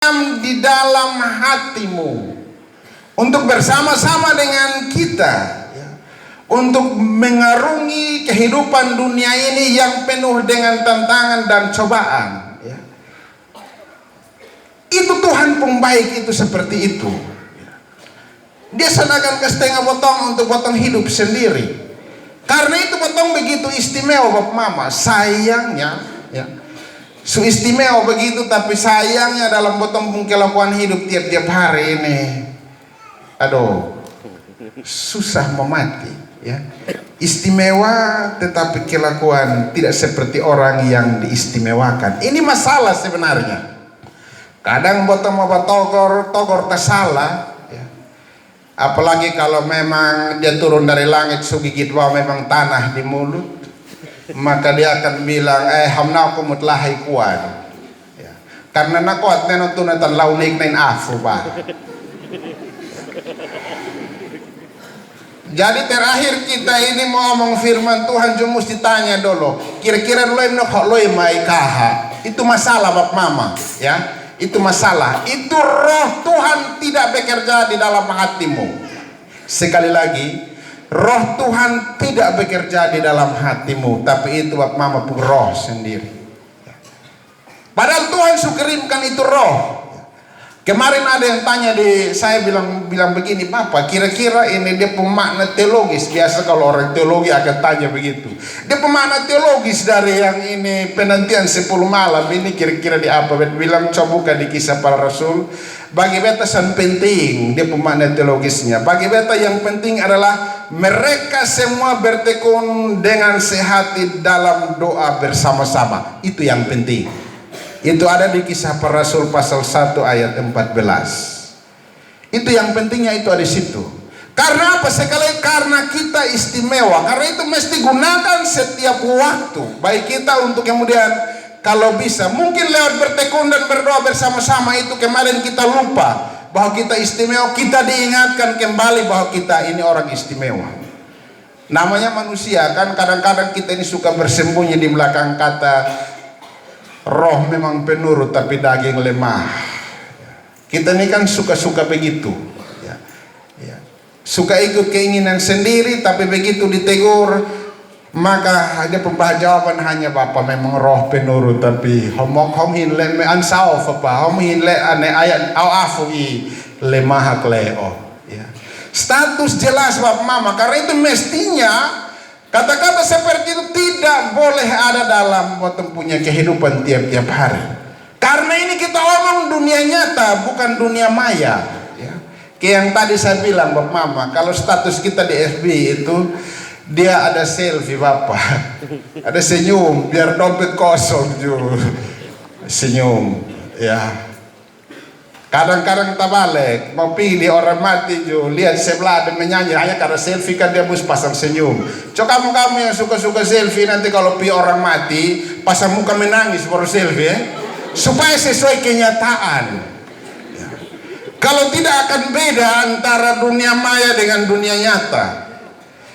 di dalam hatimu untuk bersama-sama dengan kita ya, untuk mengarungi kehidupan dunia ini yang penuh dengan tantangan dan cobaan ya. Itu Tuhan pembaik itu seperti itu ya. Dia sanakan ke setengah potong untuk potong hidup sendiri. Karena itu potong begitu istimewa Bapak Mama. Sayangnya ya, istimewa begitu, tapi sayangnya dalam potong kelakuan hidup tiap-tiap hari ini, aduh, susah memati ya. Istimewa tetapi kelakuan tidak seperti orang yang diistimewakan. Ini masalah sebenarnya. Kadang potong mau togor tak salah ya. Apalagi kalau memang dia turun dari langit sugigit bahwa memang tanah di mulut, maka dia akan bilang hamna aku mutlahi kuan ya. Karena nakuat nenon tunatan launik nain afu ba. Jadi terakhir kita ini mau ngomong firman Tuhan cuma mesti tanya dulu, kira-kira loim nok loim mai kaha. Itu masalah Bapak Mama ya. Itu masalah. Itu roh Tuhan tidak bekerja di dalam hatimu. Sekali lagi, roh Tuhan tidak bekerja di dalam hatimu, tapi itu Bapak Mama pun roh sendiri. Padahal Tuhan sukirimkan itu roh. Kemarin ada yang tanya saya bilang begini, Bapak, kira-kira ini dia pemakna teologis. Biasa kalau orang teologi akan tanya begitu. Dia pemakna teologis dari yang ini penantian 10 malam ini kira-kira di apa? Bilang coba buka di Kisah Para Rasul. Bagi beta yang penting dia pemakna teologisnya. Bagi beta yang penting adalah mereka semua bertekun dengan sehati dalam doa bersama-sama. Itu yang penting. Itu ada di Kisah Para Rasul pasal 1 ayat 14. Itu yang pentingnya, itu ada di situ. Karena apa? Sekali karena kita istimewa. Karena itu mesti gunakan setiap waktu. Baik kita untuk kemudian kalau bisa mungkin lewat bertekun dan berdoa bersama-sama itu kemarin kita lupa bahwa kita istimewa. Kita diingatkan kembali bahwa kita ini orang istimewa. Namanya manusia kan, kadang-kadang kita ini suka bersembunyi di belakang kata roh memang penurut tapi daging lemah. Kita ini kan suka-suka begitu ya. Ya. Suka ikut keinginan sendiri, tapi begitu ditegur maka ada jawaban hanya Bapak memang roh penurut tapi hom hinle me ansao apa hom hinle ane ayat au afui lemah kleo ya. Status jelas Bapak Mama, karena itu mestinya kata-kata seperti itu tidak boleh ada dalam potong punya kehidupan tiap-tiap hari. Karena ini kita omong dunia nyata, bukan dunia maya ya. Kayak yang tadi saya bilang Bapak Mama, kalau status kita di FB itu dia ada selfie Bapak, ada senyum, biar dompet kosong juga senyum ya. Kadang-kadang tak balik, mau pilih orang mati juga, lihat sebelah dan menyanyi hanya karena selfie kan dia harus pasang senyum. Coba kamu yang suka-suka selfie nanti kalau pilih orang mati pasang muka menangis baru selfie supaya sesuai kenyataan ya. Kalau tidak akan beda antara dunia maya dengan dunia nyata.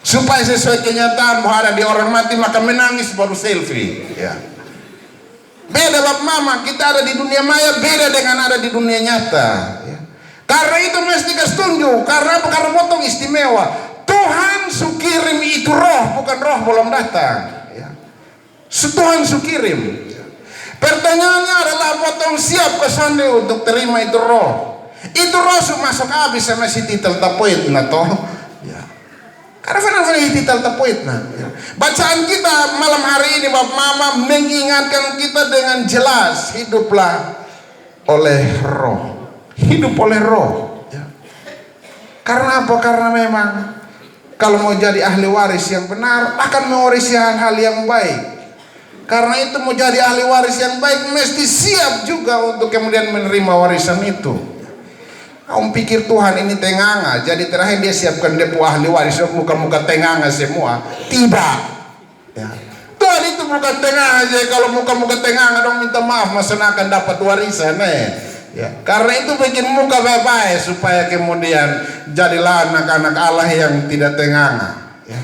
Supaya sesuai kenyataan bahwa ada di orang mati maka menangis baru selfie ya. Beda Bapak Mama, kita ada di dunia maya beda dengan ada di dunia nyata ya. Karena itu mesti kesetunjuk. Karena apa? Karena potong istimewa. Tuhan sukirim itu roh, bukan roh belum datang ya. Tuhan sukirim ya. Pertanyaannya adalah potong siap kesande untuk terima itu roh. Itu roh masuk habis sama si titel tapoit na toh ya. Karena titel tapoit na ya. Bacaan kita malam hari ini Bapak Mama mengingatkan kita dengan jelas, hiduplah oleh roh. Hidup oleh roh ya. Karena apa? Karena memang kalau mau jadi ahli waris yang benar akan mewarisi hal-hal yang baik. Karena itu mau jadi ahli waris yang baik mesti siap juga untuk kemudian menerima warisan itu. Kamu pikir Tuhan ini tenganga, jadi terakhir dia siapkan depo ahli waris muka-muka tenganga semua? Tidak ya. Tuhan itu bukan tenganga aja. Kalau muka-muka tenganga dong minta maaf masa akan dapat warisan ya. Karena itu bikin muka baik-baik supaya kemudian jadilah anak-anak Allah yang tidak tenganga ya.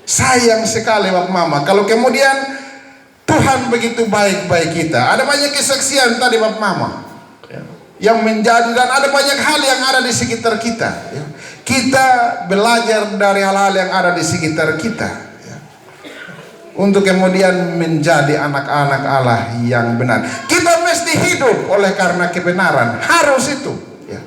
Sayang sekali Bapak Mama kalau kemudian Tuhan begitu baik-baik kita. Ada banyak kesaksian tadi Bapak Mama ya. yang menjadi, dan ada banyak hal yang ada di sekitar kita, ya. Kita belajar dari hal-hal yang ada di sekitar kita, ya, untuk kemudian menjadi anak-anak Allah yang benar. Kita mesti hidup oleh karena kebenaran, harus itu, ya.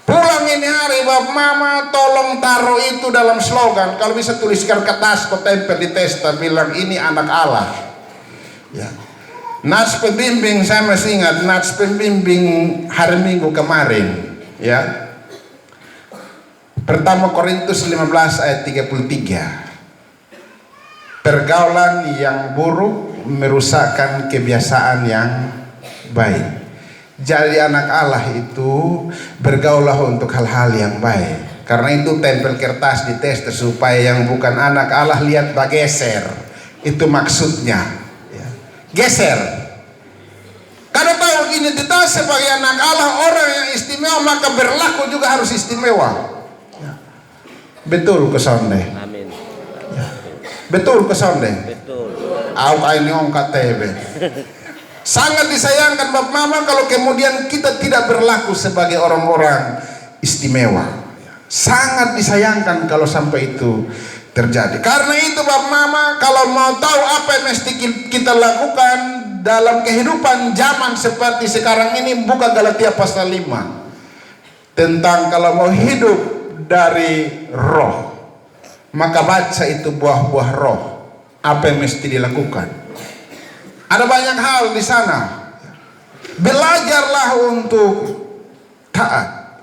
Pulang ini hari Bapak Mama, tolong taruh itu dalam slogan. Kalau bisa tuliskan kertas, kau tempel di testa, bilang ini anak Allah, ya. Nats pembimbing, saya masih ingat nats pembimbing hari Minggu kemarin, ya. Pertama Korintus 15 ayat 33. Pergaulan yang buruk merusakkan kebiasaan yang baik. Jadi anak Allah itu bergaulah untuk hal-hal yang baik. Karena itu tempel kertas di tester supaya yang bukan anak Allah lihat bageser. Itu maksudnya, ya. Geser. Karena tahu identitas sebagai anak Allah, orang yang istimewa, maka berlaku juga harus istimewa. Betul ke sonde? Amin. Ya. Betul ke sonde? Betul. Aku ini ongkat TV. Sangat disayangkan Bapak Mama kalau kemudian kita tidak berlaku sebagai orang-orang istimewa. Sangat disayangkan kalau sampai itu terjadi. Karena itu Bapak Mama, kalau mau tahu apa yang mesti kita lakukan dalam kehidupan zaman seperti sekarang ini, buka Galatia pasal 5. Tentang kalau mau hidup dari roh, maka baca itu buah-buah roh. Apa yang mesti dilakukan? Ada banyak hal di sana. Belajarlah untuk taat.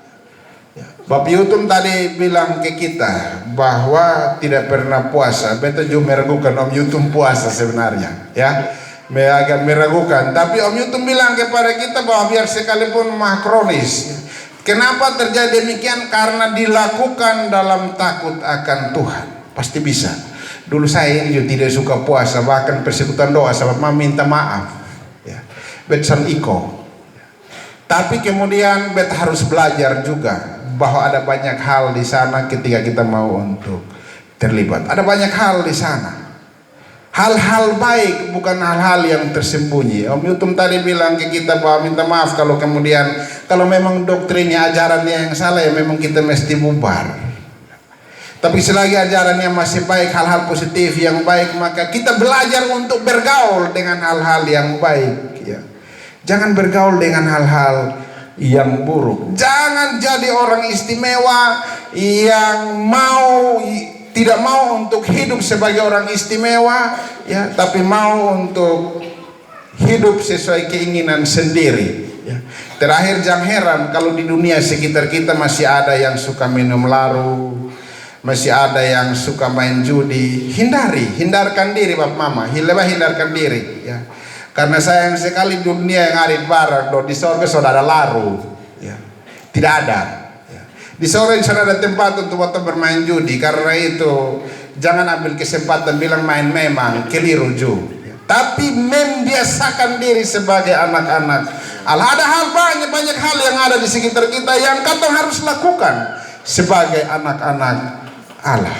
Bapak Yutum tadi bilang ke kita bahwa tidak pernah puasa. Betul juga meragukan Om Yutum puasa sebenarnya, ya. Agak meragukan. Tapi Om Yutum bilang kepada kita bahwa biar sekalipun mah kronis. Kenapa terjadi demikian? Karena dilakukan dalam takut akan Tuhan. Pasti bisa. Dulu saya ini juga tidak suka puasa, bahkan persekutuan doa sama Mama minta maaf, ya. Betsan iko. Tapi kemudian bet harus belajar juga bahwa ada banyak hal di sana ketika kita mau untuk terlibat. Ada banyak hal di sana. Hal-hal baik, bukan hal-hal yang tersembunyi. Om Yutum tadi bilang ke kita bahwa minta maaf kalau kemudian kalau memang doktrinnya, ajarannya yang salah, ya memang kita mesti bubar. Tapi selagi ajarannya masih baik, hal-hal positif yang baik, maka kita belajar untuk bergaul dengan hal-hal yang baik, ya. Jangan bergaul dengan hal-hal yang buruk. Jangan jadi orang istimewa yang tidak mau untuk hidup sebagai orang istimewa, ya, tapi mau untuk hidup sesuai keinginan sendiri, ya. Terakhir jangan heran kalau di dunia sekitar kita masih ada yang suka minum laru, masih ada yang suka main judi. Hindarkan diri Bapak Mama, hindarkan diri, ya. Karena sayang sekali dunia yang ada di barat, di sorga sudah ada laru, ya. Tidak ada. Di sore sana ada tempat untuk waktu bermain judi. Karena itu jangan ambil kesempatan bilang main, memang keliru juga. Tapi membiasakan diri sebagai anak-anak Allah. Ada hal banyak hal yang ada di sekitar kita yang kita harus lakukan sebagai anak-anak Allah.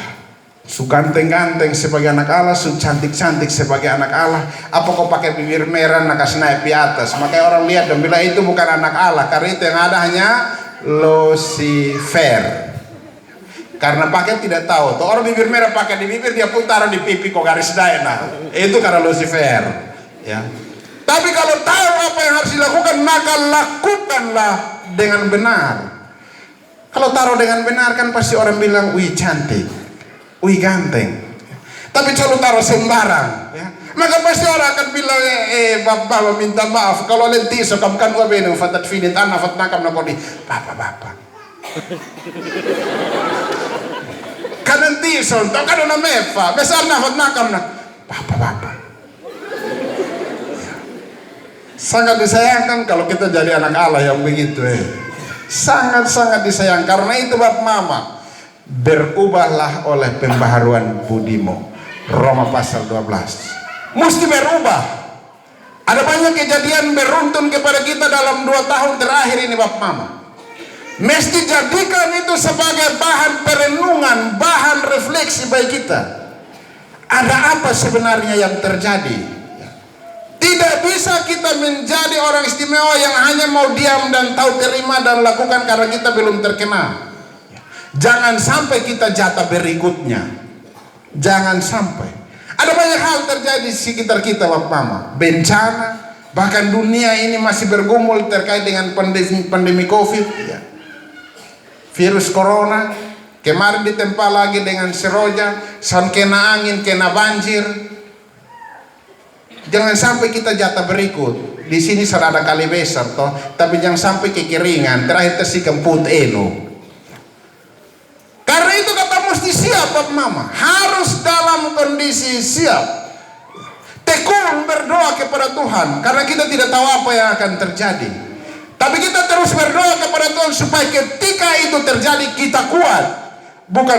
Su ganteng-ganteng sebagai anak Allah, su cantik-cantik sebagai anak Allah. Apa kau pakai bibir merah nak naik di atas? Makanya orang lihat dan bilang itu bukan anak Allah. Karena itu yang ada hanya Lucifer. Karena pakai tidak tahu. Tuh orang bibir merah pakai di bibir, dia pun taruh di pipi kok garis daena. Itu karena Lucifer, ya. Tapi kalau tahu apa yang harus dilakukan, maka lakukanlah dengan benar. Kalau taruh dengan benar kan pasti orang bilang, wih cantik, wih ganteng. Tapi kalau taruh sembarang, ya, maka pasti orang akan bilang, bapak minta maaf kalau lenti so kam kan wa beno fatat finit ana fat nakam na kodi bapak kan nanti so to kan na mefa besar na fat nakam na bapak. Sangat disayangkan kalau kita jadi anak Allah yang begitu, sangat disayangkan. Karena itu Bapak Mama, berubahlah oleh pembaharuan budimu. Roma pasal 12. Mesti berubah. Ada banyak kejadian beruntun kepada kita dalam 2 tahun terakhir ini Bapak Mama. Mesti jadikan itu sebagai bahan perenungan, bahan refleksi bagi kita. Ada apa sebenarnya yang terjadi? Tidak bisa kita menjadi orang istimewa yang hanya mau diam dan tahu terima dan lakukan karena kita belum terkenal. Jangan sampai kita jatah berikutnya. Jangan sampai. Ada banyak hal terjadi di sekitar kita, Bapak Mama. Bencana, bahkan dunia ini masih bergumul terkait dengan pandemi COVID. Ya. Virus corona, kemarin ditempa lagi dengan seroja, kena angin, kena banjir. Jangan sampai kita jatah berikut. Di sini sudah ada kali besar toh, tapi jangan sampai kekeringan. Terakhir tersikam put eno. Karena itu kata mesti siap, Bapak Mama. Harus dalam kondisi siap. Tekun berdoa kepada Tuhan, karena kita tidak tahu apa yang akan terjadi. Tapi kita terus berdoa kepada Tuhan supaya ketika itu terjadi kita kuat. Bukan